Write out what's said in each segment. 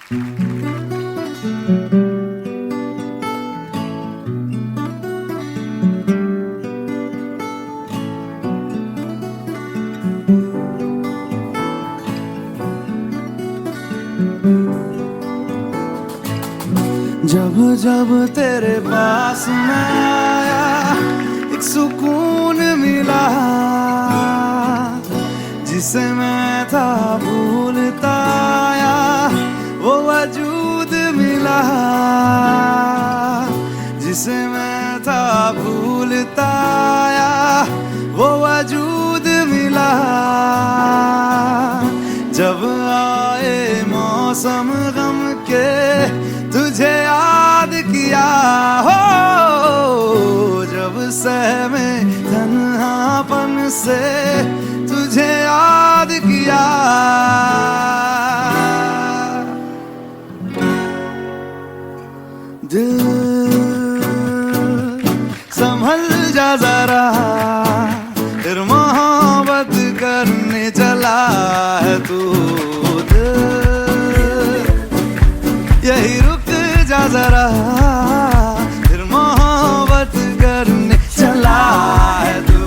जब जब तेरे पास मैं आया एक सुकून मिला, जिसे मैं था भूलता आया वो वजूद मिला, जिसे मैं था भूलता आया वो वजूद मिला। जब आए मौसम गम के तुझे याद किया हो, जब सहमे तन्हापन से तुझे याद किया। दिल संभल जा जरा, फिर मोहब्बत करने चला है तू। यही रुक जा जरा, फिर मोहब्बत करने चला है तू।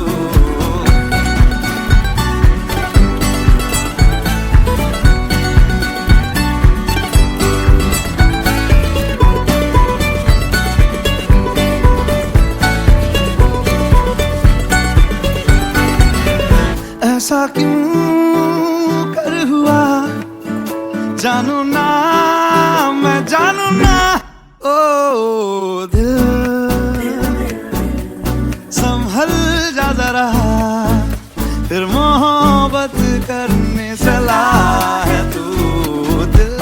ऐसा क्यों कर हुआ जानू ना, मैं जानू ना। ओ दिल संभल जा जरा, फिर मोहब्बत करने चला है तू। दिल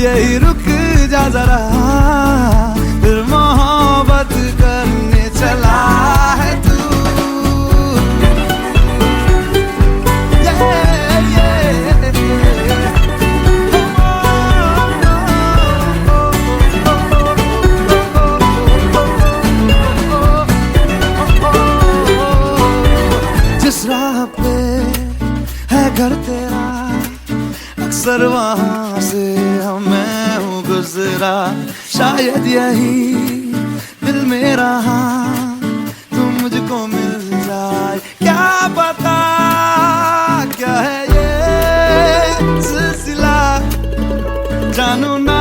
यही रुक जा जरा, फिर मोहब्बत करने चला है तू। जिस राह पे है घर तेरा, अक्सर वहां से मैं हूँ गुजरा। शायद यही दिल मेरा तू मुझको मिल जाए, क्या पता क्या है ये सिलसिला जानू ना।